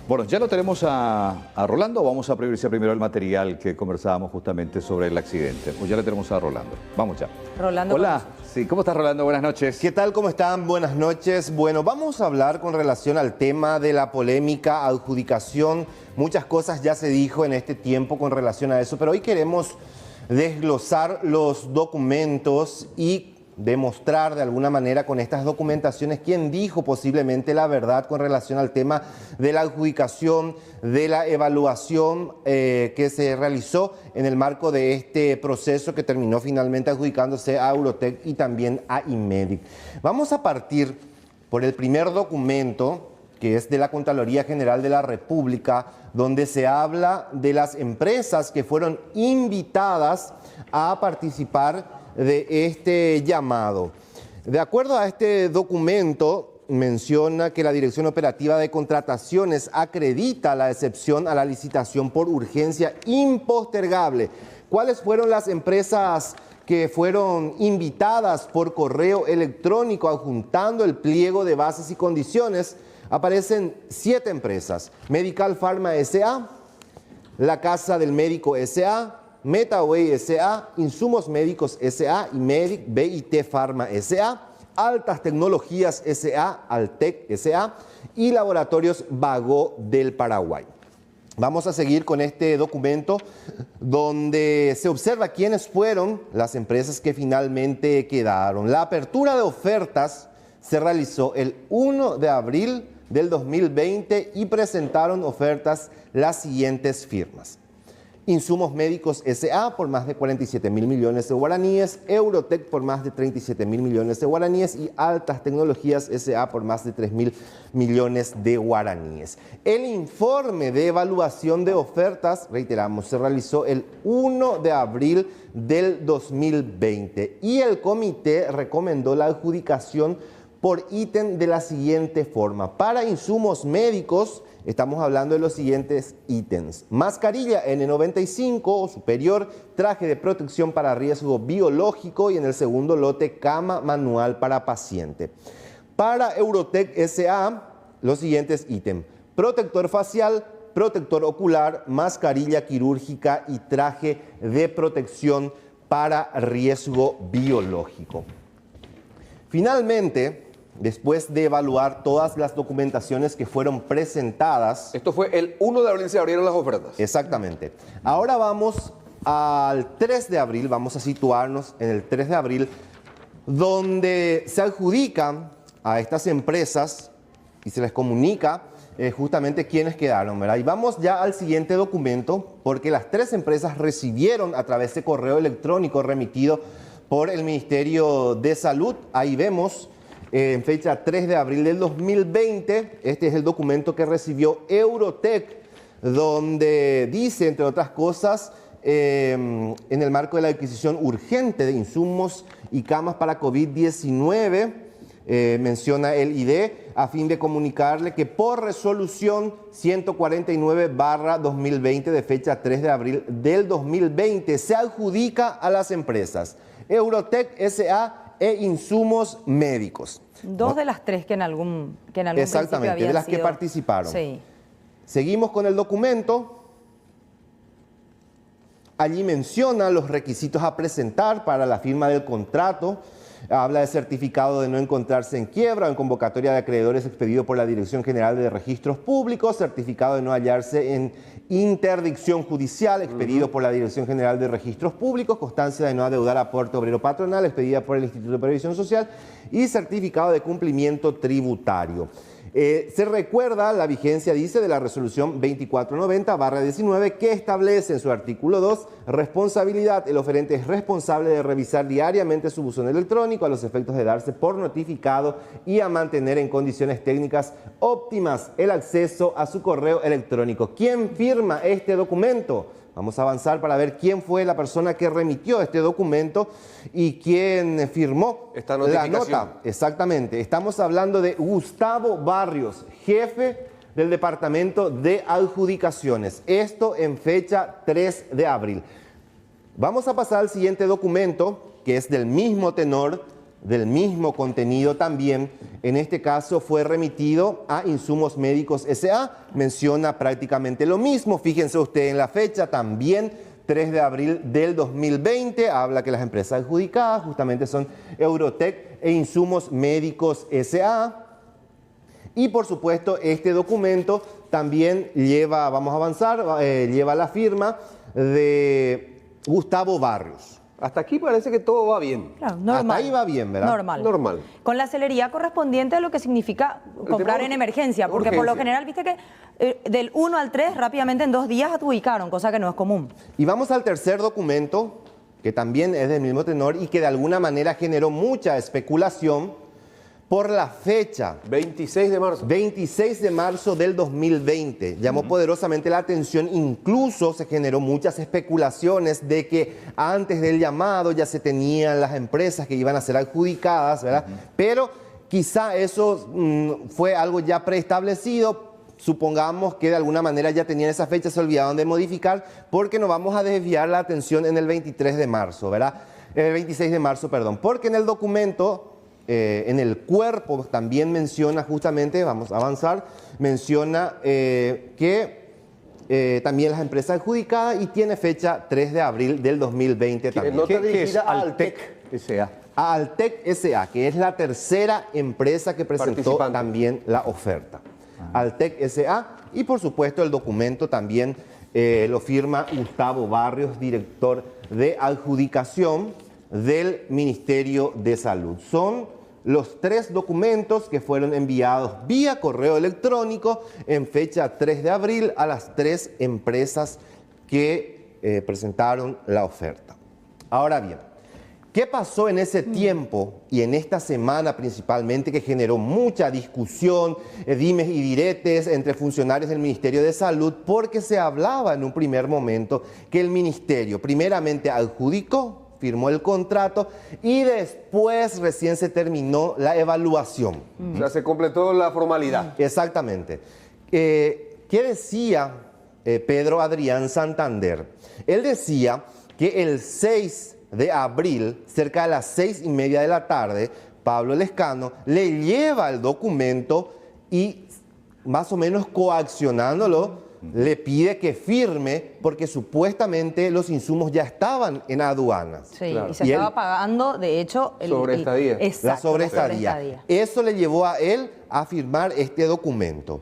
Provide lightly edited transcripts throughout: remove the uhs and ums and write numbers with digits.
Bueno, ya lo tenemos a Rolando. Vamos a priorizar primero el material que conversábamos justamente sobre el accidente. Pues ya le tenemos a Rolando. Vamos ya. Rolando. Hola. Sí, ¿cómo estás, Rolando? Buenas noches. ¿Qué tal? ¿Cómo están? Buenas noches. Bueno, vamos a hablar con relación al tema de la polémica adjudicación. Muchas cosas ya se dijo en este tiempo con relación a eso, pero hoy queremos desglosar los documentos y demostrar de alguna manera con estas documentaciones quién dijo posiblemente la verdad con relación al tema de la adjudicación, de la evaluación que se realizó en el marco de este proceso que terminó finalmente adjudicándose a Eurotech y también a Imedic. Vamos a partir por el primer documento, que es de la Contraloría General de la República, donde se habla de las empresas que fueron invitadas a participar de este llamado. De acuerdo a este documento, menciona que la Dirección Operativa de Contrataciones acredita la excepción a la licitación por urgencia impostergable. ¿Cuáles fueron las empresas que fueron invitadas por correo electrónico adjuntando el pliego de bases y condiciones? Aparecen 7 empresas: Medical Pharma S.A., La Casa del Médico S.A., MetaWay S.A., Insumos Médicos S.A., Imedic, BIT Pharma S.A., Altas Tecnologías S.A., Altec S.A. y Laboratorios Vago del Paraguay. Vamos a seguir con este documento donde se observa quiénes fueron las empresas que finalmente quedaron. La apertura de ofertas se realizó el 1 de abril del 2020 y presentaron ofertas las siguientes firmas: Insumos Médicos S.A. por más de 47 mil millones de guaraníes, Eurotech por más de 37 mil millones de guaraníes y Altas Tecnologías S.A. por más de 3 mil millones de guaraníes. El informe de evaluación de ofertas, reiteramos, se realizó el 1 de abril del 2020 y el comité recomendó la adjudicación por ítem de la siguiente forma. Para insumos médicos, estamos hablando de los siguientes ítems: mascarilla N95 o superior, traje de protección para riesgo biológico y en el segundo lote cama manual para paciente. Para Eurotech S.A., los siguientes ítems: protector facial, protector ocular, mascarilla quirúrgica y traje de protección para riesgo biológico. Finalmente, después de evaluar todas las documentaciones que fueron presentadas... Esto fue el 1 de abril, se abrieron las ofertas. Exactamente. Ahora vamos al 3 de abril, vamos a situarnos en el 3 de abril, donde se adjudican a estas empresas y se les comunica justamente quiénes quedaron, ¿verdad? Y vamos ya al siguiente documento, porque las 3 empresas recibieron a través de correo electrónico remitido por el Ministerio de Salud. Ahí vemos... en fecha 3 de abril del 2020, este es el documento que recibió Eurotech, donde dice, entre otras cosas, en el marco de la adquisición urgente de insumos y camas para COVID-19, menciona el ID, a fin de comunicarle que por resolución 149/2020 de fecha 3 de abril del 2020 se adjudica a las empresas Eurotech S.A. e Insumos Médicos. 2 de las 3 que en algún exactamente, de las que participaron. Sí. Seguimos con el documento. Allí menciona los requisitos a presentar para la firma del contrato. Habla de certificado de no encontrarse en quiebra o en convocatoria de acreedores expedido por la Dirección General de Registros Públicos, certificado de no hallarse en interdicción judicial expedido por la Dirección General de Registros Públicos, constancia de no adeudar aporte obrero patronal expedida por el Instituto de Previsión Social y certificado de cumplimiento tributario. Se recuerda la vigencia, dice, de la resolución 2490/19 que establece en su artículo 2 responsabilidad. El oferente es responsable de revisar diariamente su buzón electrónico a los efectos de darse por notificado y a mantener en condiciones técnicas óptimas el acceso a su correo electrónico. ¿Quién firma este documento? Vamos a avanzar para ver quién fue la persona que remitió este documento y quién firmó esta la nota. Exactamente. Estamos hablando de Gustavo Barrios, jefe del Departamento de Adjudicaciones. Esto en fecha 3 de abril. Vamos a pasar al siguiente documento, que es del mismo tenor, del mismo contenido también, en este caso fue remitido a Insumos Médicos S.A., menciona prácticamente lo mismo, fíjense usted en la fecha también, 3 de abril del 2020, habla que las empresas adjudicadas justamente son Eurotec e Insumos Médicos S.A., y por supuesto este documento también lleva, vamos a avanzar, lleva la firma de Gustavo Barrios. Hasta aquí parece que todo va bien. Claro, normal. Hasta ahí va bien, ¿verdad? Normal. Normal. Con la celeridad correspondiente a lo que significa comprar en emergencia, porque por lo general, viste que del 1 al 3 rápidamente en 2 días adjudicaron, cosa que no es común. Y vamos al tercer documento, que también es del mismo tenor y que de alguna manera generó mucha especulación por la fecha. 26 de marzo. 26 de marzo del 2020. Llamó poderosamente la atención, incluso se generó muchas especulaciones de que antes del llamado ya se tenían las empresas que iban a ser adjudicadas, ¿verdad? Pero quizá eso fue algo ya preestablecido. Supongamos que de alguna manera ya tenían esa fecha, se olvidaron de modificar, porque nos vamos a desviar la atención en el 23 de marzo, ¿verdad? El 26 de marzo, perdón, porque en el documento, en el cuerpo también menciona justamente, vamos a avanzar, menciona que también las empresas adjudicadas y tiene fecha 3 de abril del 2020 también. ¿Qué es Altec S.A.? A Altec S.A., que es la tercera empresa que presentó también la oferta. Altec S.A. y por supuesto el documento también lo firma Gustavo Barrios, director de adjudicación del Ministerio de Salud. Son los 3 documentos que fueron enviados vía correo electrónico en fecha 3 de abril a las 3 empresas que presentaron la oferta. Ahora bien, ¿qué pasó en ese tiempo y en esta semana principalmente que generó mucha discusión, dimes y diretes entre funcionarios del Ministerio de Salud? Porque se hablaba en un primer momento que el Ministerio primeramente adjudicó, firmó el contrato y después recién se terminó la evaluación. O sea, se completó la formalidad. Exactamente. ¿Qué decía Pedro Adrián Santander? Él decía que el 6 de abril, cerca de las 6:30 de la tarde, Pablo Lescano le lleva el documento y más o menos coaccionándolo, le pide que firme porque supuestamente los insumos ya estaban en aduanas. Sí, claro. Y se estaba pagando, de hecho, sobreestadía. La sobreestadía. Eso le llevó a él a firmar este documento.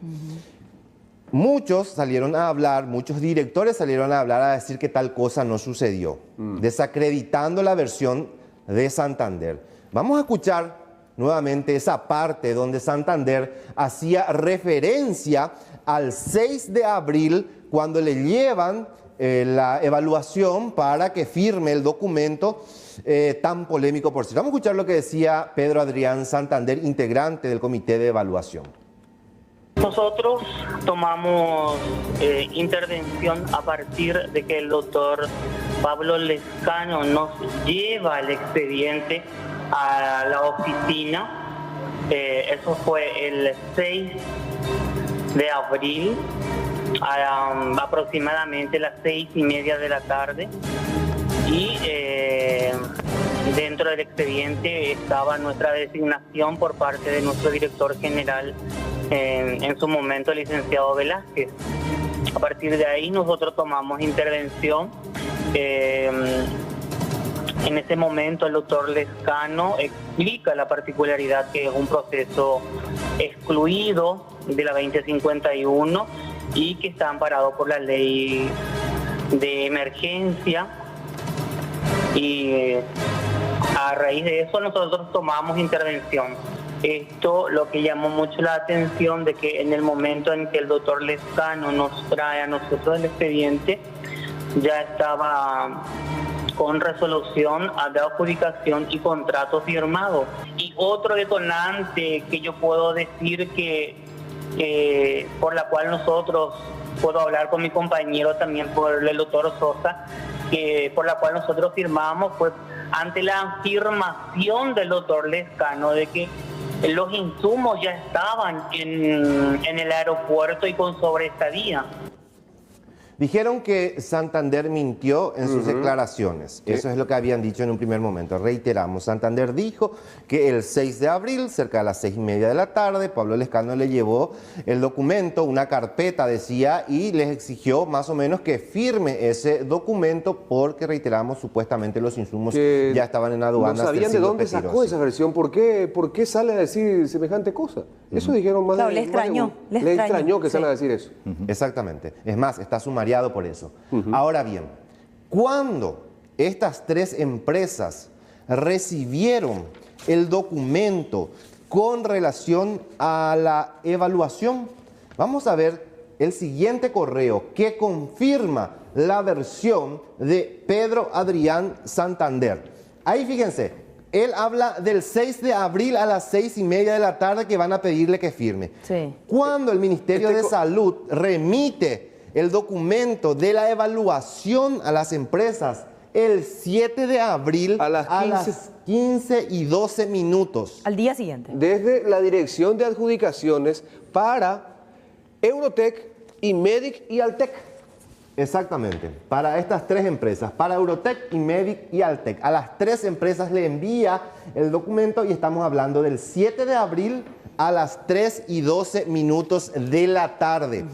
Muchos salieron a hablar, muchos directores salieron a hablar, a decir que tal cosa no sucedió, desacreditando la versión de Santander. Vamos a escuchar nuevamente esa parte donde Santander hacía referencia al 6 de abril cuando le llevan la evaluación para que firme el documento tan polémico por sí. Vamos a escuchar lo que decía Pedro Adrián Santander, integrante del comité de evaluación. Nosotros tomamos intervención a partir de que el doctor Pablo Lescano nos lleva el expediente a la oficina. Eso fue el 6 de abril, a aproximadamente las 6:30 de la tarde. Y dentro del expediente estaba nuestra designación por parte de nuestro director general, en su momento el licenciado Velázquez. A partir de ahí nosotros tomamos intervención. En ese momento el doctor Lescano explica la particularidad que es un proceso excluido de la 2051 y que está amparado por la ley de emergencia, y a raíz de eso nosotros tomamos intervención. Esto lo que llamó mucho la atención, de que en el momento en que el doctor Lescano nos trae a nosotros el expediente, ya estaba con resolución de adjudicación y contrato firmado. Y otro detonante que yo puedo decir que por la cual nosotros, puedo hablar con mi compañero también, por el doctor Sosa, que por la cual nosotros firmamos, fue ante la afirmación del doctor Lescano de que los insumos ya estaban en el aeropuerto y con sobreestadía. Dijeron que Santander mintió en sus declaraciones. Eso es lo que habían dicho en un primer momento. Reiteramos, Santander dijo que el 6 de abril, cerca de las 6:30 de la tarde, Pablo Lescano le llevó el documento, una carpeta decía, y les exigió más o menos que firme ese documento porque, reiteramos, supuestamente los insumos Que ya estaban en aduanas. no sabían de dónde sacó esa versión. ¿Por qué sale a decir semejante cosa? Eso dijeron más Claro, de... le extrañó, le le extrañó extrañó, que sí. salga a decir eso. Exactamente. Es más, está sumariado por eso. Ahora bien, cuando estas tres empresas recibieron el documento con relación a la evaluación, vamos a ver el siguiente correo que confirma la versión de Pedro Adrián Santander. Ahí fíjense, él habla del 6 de abril a las 6:30 de la tarde que van a pedirle que firme. Sí. Cuando el Ministerio de Salud remite el documento de la evaluación a las empresas el 7 de abril A las 15:12. Al día siguiente. Desde la Dirección de Adjudicaciones para Eurotec, Imedic y Altec. Exactamente, para estas tres empresas, para Eurotec, Imedic y Altec. A las tres empresas le envía el documento y estamos hablando del 7 de abril a las 3:12 de la tarde.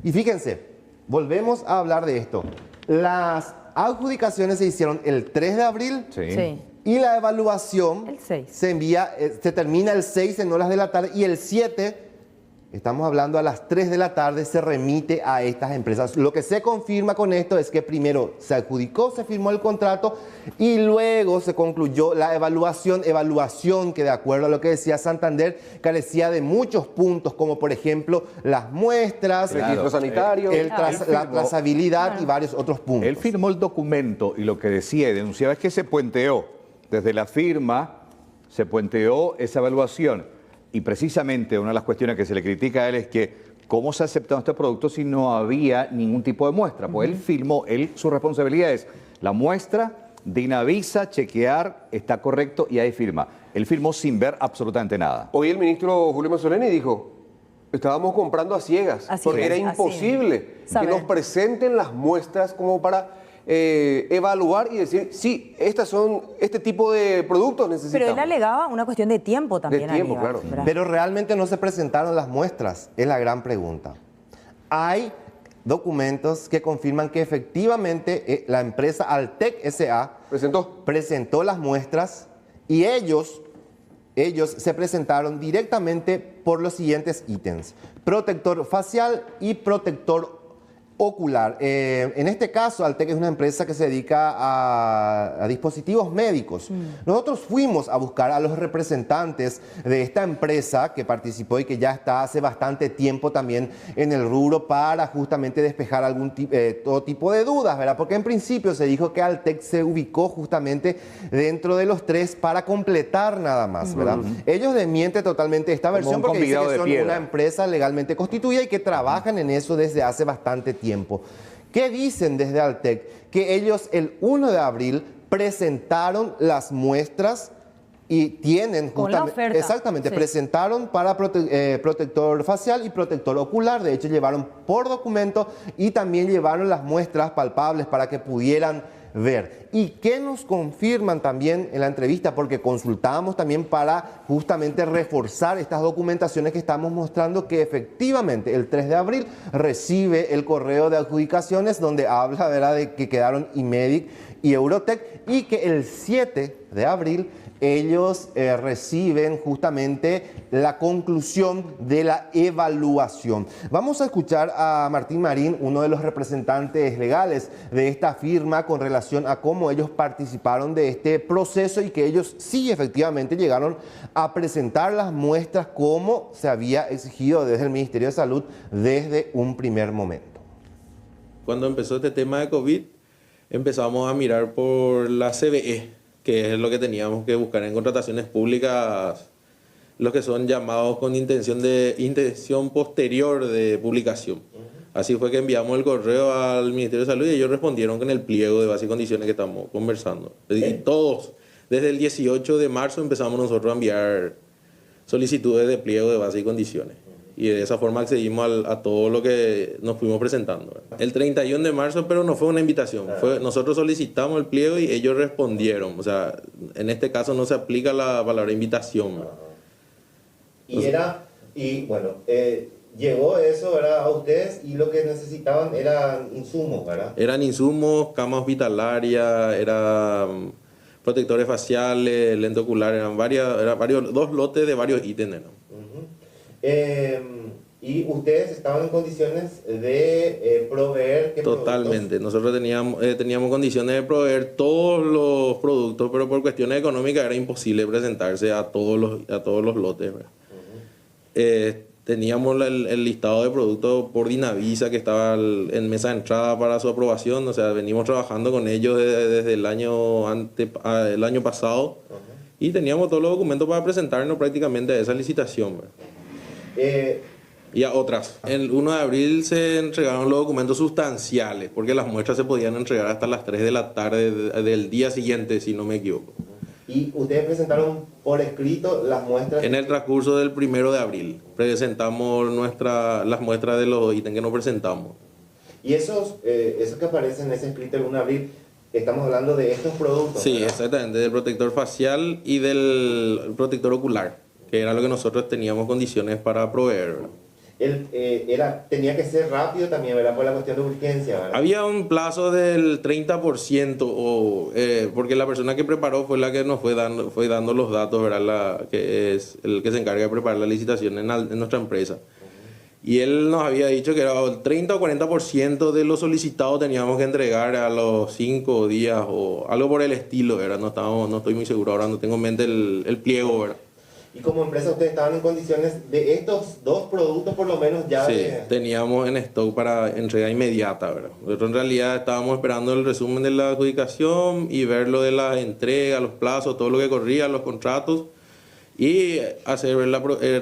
Y fíjense, volvemos a hablar de esto. Las adjudicaciones se hicieron el 3 de abril Sí. y la evaluación El 6. se envía, se termina el 6 en horas de la tarde y el 7, estamos hablando a las 3 de la tarde, se remite a estas empresas. Lo que se confirma con esto es que primero se adjudicó, se firmó el contrato y luego se concluyó la evaluación que de acuerdo a lo que decía Santander carecía de muchos puntos, como por ejemplo las muestras, Registro sanitario. la trazabilidad y varios otros puntos. Él firmó el documento y lo que decía y denunciaba es que se puenteó. Desde la firma se puenteó esa evaluación. Y precisamente una de las cuestiones que se le critica a él es que cómo se aceptó este producto si no había ningún tipo de muestra. Pues él firmó, su responsabilidad es la muestra, dinavisa, chequear, está correcto y ahí firma. Él firmó sin ver absolutamente nada. Hoy el ministro Julio Mazzoleni dijo, estábamos comprando a ciegas, Así porque es, era así imposible que Saber. nos presenten las muestras como para evaluar y decir, sí, este tipo de productos necesitamos. Pero él alegaba una cuestión de tiempo también. De tiempo, alegaba, claro. ¿verdad? Pero realmente no se presentaron las muestras, es la gran pregunta. Hay documentos que confirman que efectivamente la empresa Altec S.A. presentó las muestras y ellos se presentaron directamente por los siguientes ítems: protector facial y protector ocular. En este caso, Altec es una empresa que se dedica a dispositivos médicos. Nosotros fuimos a buscar a los representantes de esta empresa que participó y que ya está hace bastante tiempo también en el rubro para justamente despejar todo tipo de dudas, ¿verdad? Porque en principio se dijo que Altec se ubicó justamente dentro de los tres para completar nada más, ¿verdad? Ellos desmienten totalmente esta versión un porque dicen convidado que de son piedra. una empresa legalmente constituida y que trabajan en eso desde hace bastante tiempo. ¿Qué dicen desde Altec? Que ellos el 1 de abril presentaron las muestras y tienen Con la oferta. exactamente, Sí. presentaron para protector facial y protector ocular. De hecho, llevaron por documento y también llevaron las muestras palpables para que pudieran ver. ¿Y qué nos confirman también en la entrevista? Porque consultábamos también para justamente reforzar estas documentaciones que estamos mostrando, que efectivamente el 3 de abril recibe el correo de adjudicaciones donde habla, ¿verdad?, de que quedaron Imedic y Eurotec y que el 7 de abril ellos reciben justamente la conclusión de la evaluación. Vamos a escuchar a Martín Marín, uno de los representantes legales de esta firma, con relación a cómo ellos participaron de este proceso y que ellos sí efectivamente llegaron a presentar las muestras como se había exigido desde el Ministerio de Salud desde un primer momento. Cuando empezó este tema de COVID, empezamos a mirar por la CBE, que es lo que teníamos que buscar en contrataciones públicas, los que son llamados con intención posterior de publicación. Así fue que enviamos el correo al Ministerio de Salud y ellos respondieron con el pliego de bases y condiciones que estamos conversando. Y todos, desde el 18 de marzo empezamos nosotros a enviar solicitudes de pliego de bases y condiciones. Y de esa forma accedimos a todo lo que nos fuimos presentando, ¿verdad? El 31 de marzo, pero no fue una invitación. Nosotros solicitamos el pliego y ellos respondieron. O sea, en este caso no se aplica la palabra invitación, ¿verdad? Llegó eso, ¿verdad?, a ustedes, y lo que necesitaban eran insumos, ¿verdad? Eran insumos, cama hospitalaria, eran protectores faciales, lente ocular, eran dos lotes de varios ítems, ¿no? Y ustedes estaban en condiciones de proveer... ¿qué Totalmente. productos? Nosotros teníamos condiciones de proveer todos los productos, pero por cuestiones económicas era imposible presentarse a todos los lotes, ¿verdad? Teníamos el listado de productos por Dinavisa que estaba en mesa de entrada para su aprobación. O sea, venimos trabajando con ellos desde el año pasado. Y teníamos todos los documentos para presentarnos prácticamente a esa licitación, ¿verdad? Y a otras. El 1 de abril se entregaron los documentos sustanciales, porque las muestras se podían entregar hasta las 3 de la tarde del día siguiente, si no me equivoco. ¿Y ustedes presentaron por escrito las muestras? En el transcurso del 1 de abril presentamos las muestras de los ítems que nos presentamos. Y esos que aparecen en ese escrito el 1 de abril, estamos hablando de estos productos. Sí, ¿verdad? exactamente, del protector facial y del protector ocular, que era lo que nosotros teníamos condiciones para proveer, ¿verdad? Tenía que ser rápido también, ¿verdad? Por la cuestión de urgencia, ¿verdad? Había un plazo del 30%, porque la persona que preparó fue la que nos fue dando los datos, ¿verdad? Que es el que se encarga de preparar la licitación en nuestra empresa. Y él nos había dicho que era el 30 o 40% de lo solicitado teníamos que entregar a los 5 días o algo por el estilo, ¿verdad? No estoy muy seguro, ahora no tengo en mente el pliego, ¿verdad? Y como empresa ustedes estaban en condiciones de estos dos productos por lo menos ya Sí, teníamos en stock para entrega inmediata, ¿verdad? Nosotros en realidad estábamos esperando el resumen de la adjudicación y ver lo de la entrega, los plazos, todo lo que corría, los contratos y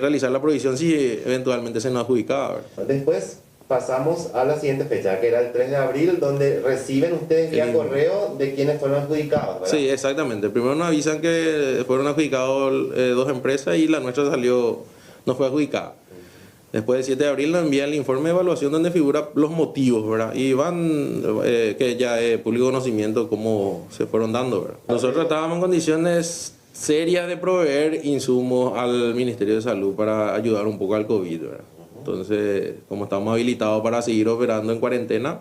realizar la provisión si eventualmente se nos adjudicaba, ¿verdad? Después pasamos a la siguiente fecha, que era el 3 de abril, donde reciben ustedes vía correo de quienes fueron adjudicados, ¿verdad? Sí, exactamente. Primero nos avisan que fueron adjudicados 2 empresas y la nuestra no fue adjudicada. Después del 7 de abril nos envían el informe de evaluación donde figuran los motivos, ¿verdad? Y que ya es público conocimiento cómo se fueron dando, ¿verdad? Nosotros estábamos en condiciones serias de proveer insumos al Ministerio de Salud para ayudar un poco al COVID, ¿verdad? Entonces, como estamos habilitados para seguir operando en cuarentena,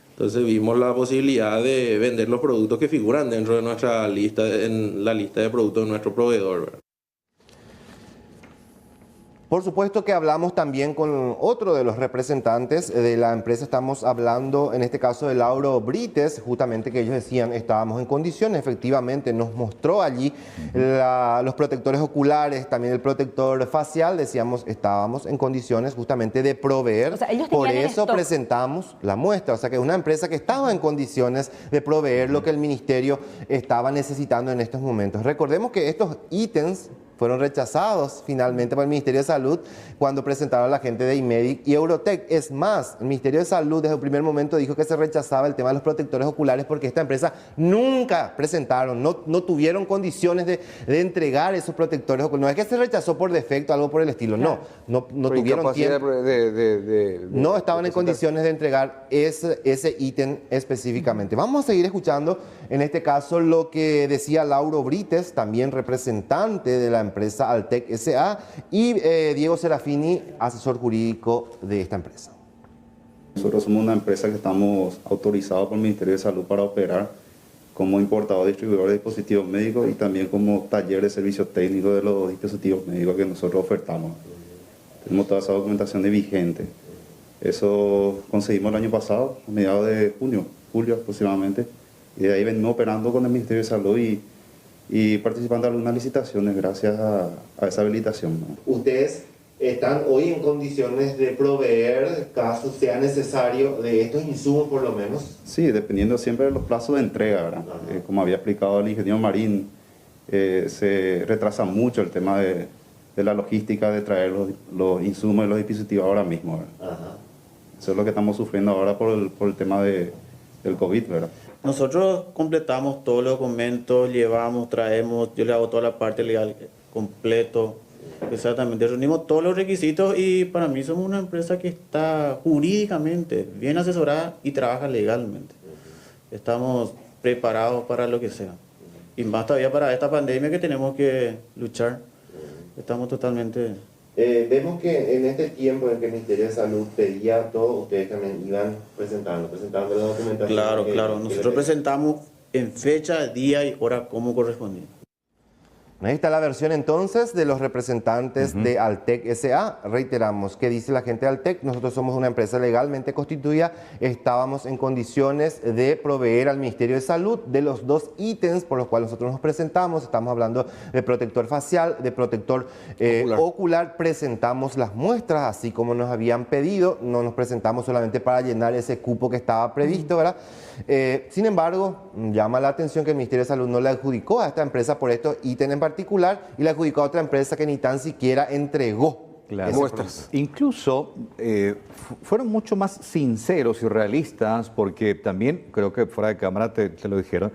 entonces vimos la posibilidad de vender los productos que figuran dentro de nuestra lista, en la lista de productos de nuestro proveedor, ¿verdad? Por supuesto que hablamos también con otro de los representantes de la empresa. Estamos hablando en este caso de Lauro Brites, justamente que ellos decían estábamos en condiciones. Efectivamente nos mostró allí los protectores oculares, también el protector facial. Decíamos estábamos en condiciones justamente de proveer. O sea, ellos por tenían en eso stock. presentamos la muestra. O sea que es una empresa que estaba en condiciones de proveer lo que el ministerio estaba necesitando en estos momentos. Recordemos que estos ítems fueron rechazados finalmente por el Ministerio de Salud cuando presentaron a la gente de IMEDIC y Eurotec. Es más, el Ministerio de Salud desde el primer momento dijo que se rechazaba el tema de los protectores oculares porque esta empresa nunca presentaron, no tuvieron condiciones de entregar esos protectores oculares. No es que se rechazó por defecto, algo por el estilo, no tuvieron tiempo. No estaban en condiciones de entregar ese ítem específicamente. Vamos a seguir escuchando en este caso lo que decía Lauro Brites, también representante de la empresa Altec S.A. y Diego Serafini, asesor jurídico de esta empresa. Nosotros somos una empresa que estamos autorizados por el Ministerio de Salud para operar como importador distribuidor de dispositivos médicos y también como taller de servicio técnico de los dispositivos médicos que nosotros ofertamos. Tenemos toda esa documentación de vigente. Eso conseguimos el año pasado, a mediados de julio aproximadamente, y de ahí venimos operando con el Ministerio de Salud y participando en algunas licitaciones gracias a esa habilitación, ¿no? Ustedes están hoy en condiciones de proveer, caso sea necesario, de estos insumos por lo menos. Sí, dependiendo siempre de los plazos de entrega, ¿verdad? Como había explicado el ingeniero Marín, se retrasa mucho el tema de la logística de traer los insumos y los dispositivos ahora mismo, ¿verdad? Eso es lo que estamos sufriendo ahora por el tema del COVID, ¿verdad? Nosotros completamos todos los documentos, llevamos, traemos, yo le hago toda la parte legal completo. Exactamente, reunimos todos los requisitos y para mí somos una empresa que está jurídicamente bien asesorada y trabaja legalmente. Estamos preparados para lo que sea. Y más todavía para esta pandemia que tenemos que luchar. Estamos totalmente... Vemos que en este tiempo en que el Ministerio de Salud pedía todo, ustedes también iban presentando la documentación. Claro, claro. Nosotros presentamos en fecha, día y hora como correspondía. Ahí está la versión entonces de los representantes de Altec S.A. Reiteramos, ¿qué dice la gente de Altec? Nosotros somos una empresa legalmente constituida, estábamos en condiciones de proveer al Ministerio de Salud de los 2 ítems por los cuales nosotros nos presentamos. Estamos hablando de protector facial, de protector ocular. Presentamos las muestras así como nos habían pedido, no nos presentamos solamente para llenar ese cupo que estaba previsto, ¿verdad? Sin embargo, llama la atención que el Ministerio de Salud no le adjudicó a esta empresa por estos ítems en particular y le adjudicó a otra empresa que ni tan siquiera entregó muestras. Incluso fueron mucho más sinceros y realistas porque también, creo que fuera de cámara te lo dijeron,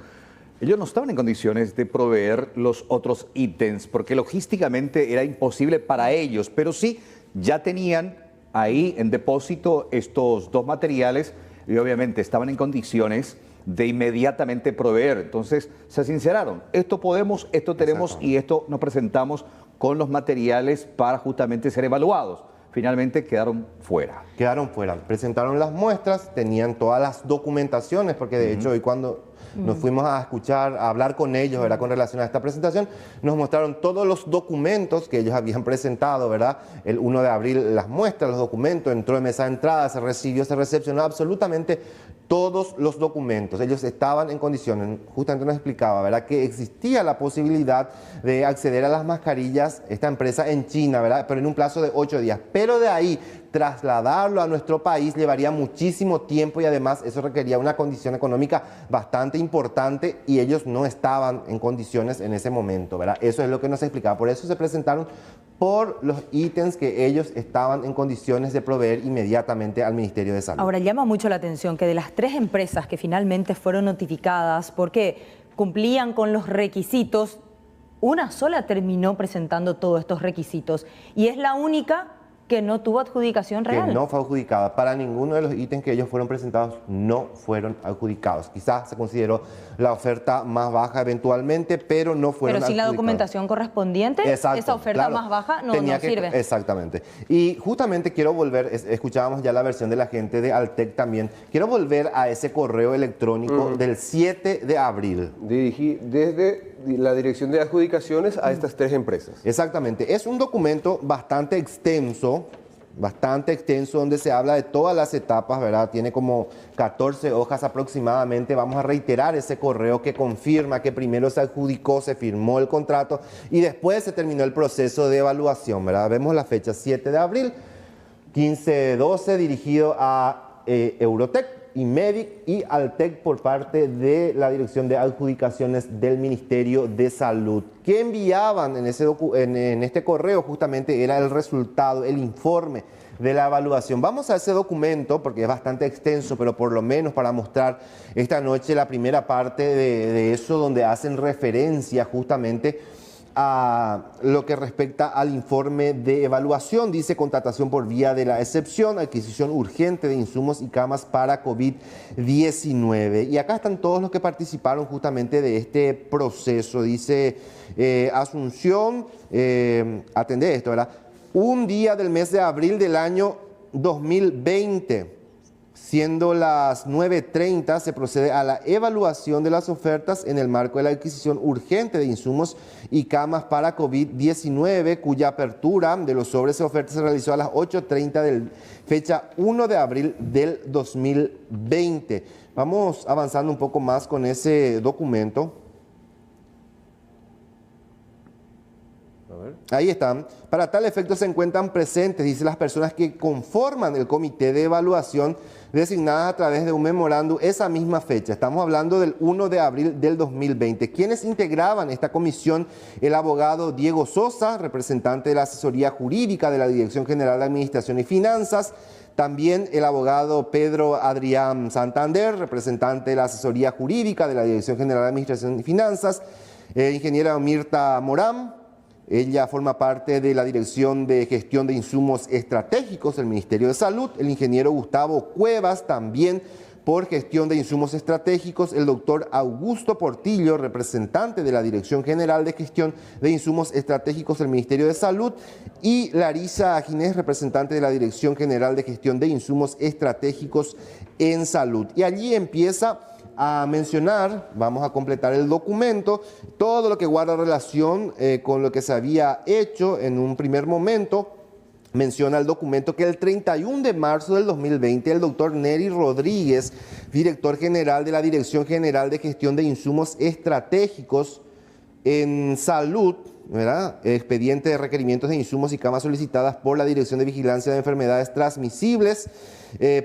ellos no estaban en condiciones de proveer los otros ítems porque logísticamente era imposible para ellos, pero sí ya tenían ahí en depósito estos 2 materiales y obviamente estaban en condiciones de inmediatamente proveer. Entonces se sinceraron, esto podemos, esto tenemos y esto nos presentamos con los materiales para justamente ser evaluados. Finalmente quedaron fuera. Quedaron fuera. Presentaron las muestras, tenían todas las documentaciones, porque de hecho hoy cuando nos fuimos a escuchar, a hablar con ellos, ¿verdad? Con relación a esta presentación, nos mostraron todos los documentos que ellos habían presentado, ¿verdad? El 1 de abril las muestras, los documentos, entró en mesa de entrada, se recibió, se recepcionó absolutamente todos los documentos. Ellos estaban en condiciones, justamente nos explicaba, ¿verdad? Que existía la posibilidad de acceder a las mascarillas, esta empresa en China, ¿verdad? Pero en un plazo de 8 días. Pero de ahí trasladarlo a nuestro país llevaría muchísimo tiempo y además eso requería una condición económica bastante importante y ellos no estaban en condiciones en ese momento, ¿verdad? Eso es lo que nos explicaba. Por eso se presentaron por los ítems que ellos estaban en condiciones de proveer inmediatamente al Ministerio de Salud. Ahora, llama mucho la atención que de las 3 empresas que finalmente fueron notificadas porque cumplían con los requisitos, una sola terminó presentando todos estos requisitos y es la única que no tuvo adjudicación real. Que no fue adjudicada. Para ninguno de los ítems que ellos fueron presentados no fueron adjudicados. Quizás se consideró la oferta más baja eventualmente, pero no fueron adjudicados. Pero sin la documentación correspondiente, exacto, esa oferta más baja no sirve. Exactamente. Y justamente quiero volver, escuchábamos ya la versión de la gente de Altec también, quiero volver a ese correo electrónico del 7 de abril. Dirigí desde la dirección de adjudicaciones a estas 3 empresas. Exactamente. Es un documento bastante extenso, donde se habla de todas las etapas, ¿verdad? Tiene como 14 hojas aproximadamente. Vamos a reiterar ese correo que confirma que primero se adjudicó, se firmó el contrato y después se terminó el proceso de evaluación, ¿verdad? Vemos la fecha 7 de abril, 15-12, dirigido a Eurotec, IMEDIC y Altec por parte de la Dirección de Adjudicaciones del Ministerio de Salud. ¿Qué enviaban en este correo? Justamente era el resultado, el informe de la evaluación. Vamos a ese documento porque es bastante extenso, pero por lo menos para mostrar esta noche la primera parte de eso, donde hacen referencia justamente a lo que respecta al informe de evaluación. Dice contratación por vía de la excepción, adquisición urgente de insumos y camas para COVID-19. Y acá están todos los que participaron justamente de este proceso. Dice Asunción, atendé esto, ¿verdad? Un día del mes de abril del año 2020. Siendo las 9:30, se procede a la evaluación de las ofertas en el marco de la adquisición urgente de insumos y camas para COVID-19, cuya apertura de los sobres de ofertas se realizó a las 8:30 de fecha 1 de abril del 2020. Vamos avanzando un poco más con ese documento. Ahí están. Para tal efecto se encuentran presentes, dice, las personas que conforman el comité de evaluación designadas a través de un memorándum esa misma fecha. Estamos hablando del 1 de abril del 2020. ¿Quiénes integraban esta comisión? El abogado Diego Sosa, representante de la asesoría jurídica de la Dirección General de Administración y Finanzas. También el abogado Pedro Adrián Santander, representante de la asesoría jurídica de la Dirección General de Administración y Finanzas. Ingeniera Mirta Morán. Ella forma parte de la Dirección de Gestión de Insumos Estratégicos del Ministerio de Salud. El ingeniero Gustavo Cuevas también por Gestión de Insumos Estratégicos. El doctor Augusto Portillo, representante de la Dirección General de Gestión de Insumos Estratégicos del Ministerio de Salud. Y Larisa Ginés, representante de la Dirección General de Gestión de Insumos Estratégicos en Salud. Y allí empieza a mencionar, vamos a completar el documento, todo lo que guarda relación con lo que se había hecho en un primer momento. Menciona el documento que el 31 de marzo del 2020 el doctor Neri Rodríguez, director general de la Dirección General de Gestión de Insumos Estratégicos en Salud, ¿verdad? Expediente de requerimientos de insumos y camas solicitadas por la Dirección de Vigilancia de Enfermedades Transmisibles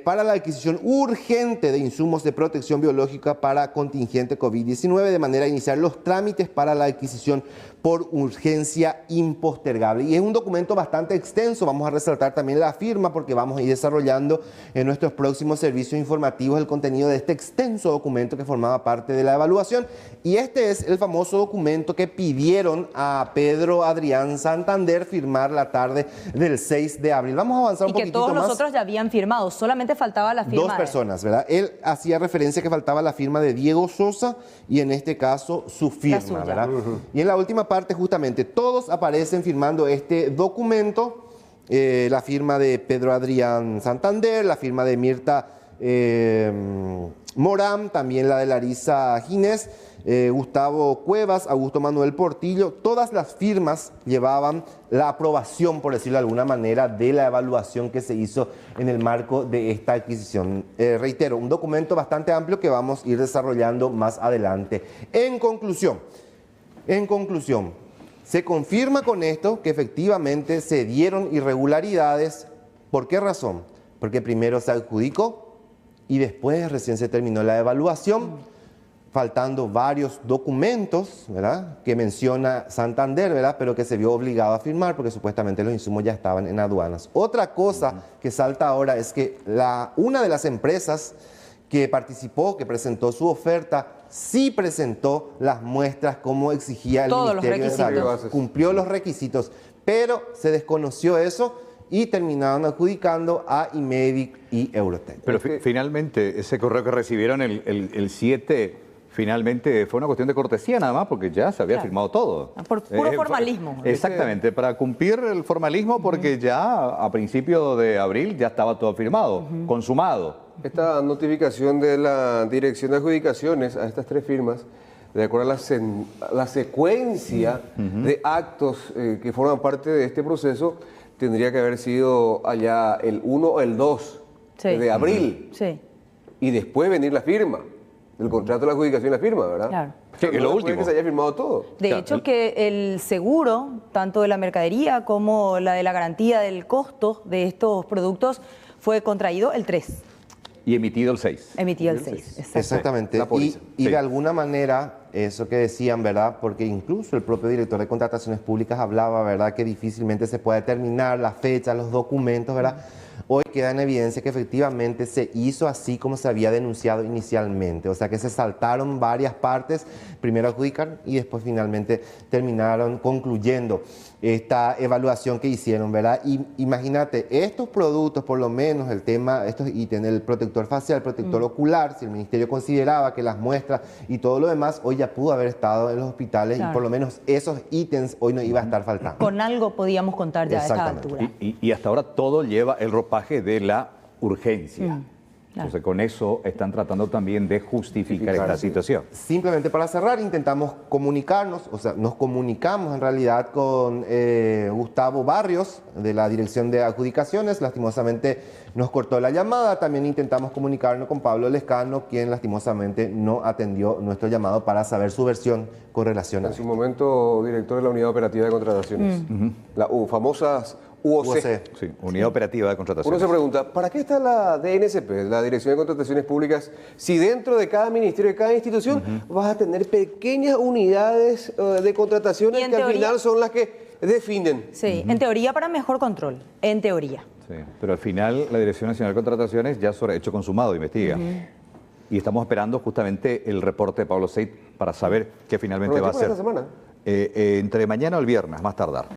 para la adquisición urgente de insumos de protección biológica para contingente COVID-19, de manera a iniciar los trámites para la adquisición por urgencia impostergable. Y es un documento bastante extenso. Vamos a resaltar también la firma porque vamos a ir desarrollando en nuestros próximos servicios informativos el contenido de este extenso documento que formaba parte de la evaluación. Y este es el famoso documento que pidieron a Pedro Adrián Santander firmar la tarde del 6 de abril. Vamos a avanzar un poquitito más. Y que todos los otros ya habían firmado, solamente faltaba la firma. Dos personas, ¿verdad? Él hacía referencia que faltaba la firma de Diego Sosa y en este caso su firma, ¿verdad? Y en la última parte justamente todos aparecen firmando este documento, la firma de Pedro Adrián Santander, la firma de Mirta Morán, también la de Larisa Ginés, Gustavo Cuevas, Augusto Manuel Portillo. Todas las firmas llevaban la aprobación, por decirlo de alguna manera, de la evaluación que se hizo en el marco de esta adquisición. Reitero, un documento bastante amplio que vamos a ir desarrollando más adelante. En conclusión, se confirma con esto que efectivamente se dieron irregularidades. ¿Por qué razón? Porque primero se adjudicó y después recién se terminó la evaluación, faltando varios documentos, ¿verdad?, que menciona Santander, ¿verdad?, pero que se vio obligado a firmar porque supuestamente los insumos ya estaban en aduanas. Otra cosa que salta ahora es que una de las empresas que participó, que presentó su oferta, sí presentó las muestras como exigía el Ministerio de Salud. Cumplió los requisitos, pero se desconoció eso y terminaron adjudicando a Imedic y Eurotech. Pero finalmente, ese correo que recibieron el 7, finalmente fue una cuestión de cortesía nada más, porque ya se había firmado todo. Por puro formalismo. Exactamente, para cumplir el formalismo, porque ya a principios de abril ya estaba todo firmado, consumado. Esta notificación de la Dirección de Adjudicaciones a estas tres firmas, de acuerdo a la secuencia de actos que forman parte de este proceso, tendría que haber sido allá el 1 o el 2 de abril. Sí. Y después venir la firma. El contrato de la adjudicación y la firma, ¿verdad? Claro. Sí, que lo último. Que se haya firmado todo. De hecho, que el seguro, tanto de la mercadería como la de la garantía del costo de estos productos, fue contraído el 3. Y emitido el 6. Emitido el 6, exactamente. La póliza. Y de alguna manera, eso que decían, ¿verdad? Porque incluso el propio director de Contrataciones Públicas hablaba, ¿verdad?, que difícilmente se puede determinar la fecha, los documentos, ¿verdad? Hoy queda en evidencia que efectivamente se hizo así como se había denunciado inicialmente. O sea que se saltaron varias partes, primero adjudicaron y después finalmente terminaron concluyendo esta evaluación que hicieron, ¿verdad? Y imagínate, estos productos, por lo menos el tema, estos ítems, el protector facial, el protector ocular, si el ministerio consideraba que las muestras y todo lo demás, hoy ya pudo haber estado en los hospitales y por lo menos esos ítems hoy no iba a estar faltando. Con algo podíamos contar ya a esta altura. Y hasta ahora todo lleva el ropaje de la urgencia. Entonces con eso están tratando también de justificar esta situación. Simplemente para cerrar, intentamos comunicarnos, o sea, nos comunicamos en realidad con Gustavo Barrios de la Dirección de Adjudicaciones. Lastimosamente nos cortó la llamada. También intentamos comunicarnos con Pablo Lescano, quien lastimosamente no atendió nuestro llamado para saber su versión con relación a en su momento director de la Unidad Operativa de Contrataciones. La famosas UOC. Sí, Unidad Operativa de Contrataciones. Uno se pregunta, ¿para qué está la DNCP, la Dirección de Contrataciones Públicas, si dentro de cada ministerio, de cada institución, vas a tener pequeñas unidades de contrataciones que al final son las que definen? Sí, en teoría para mejor control, en teoría. Sí, pero al final la Dirección Nacional de Contrataciones ya sobre hecho consumado investiga. Y estamos esperando justamente el reporte de Pablo Seit para saber qué finalmente va a hacer. Esta semana. entre mañana o el viernes, más tardar.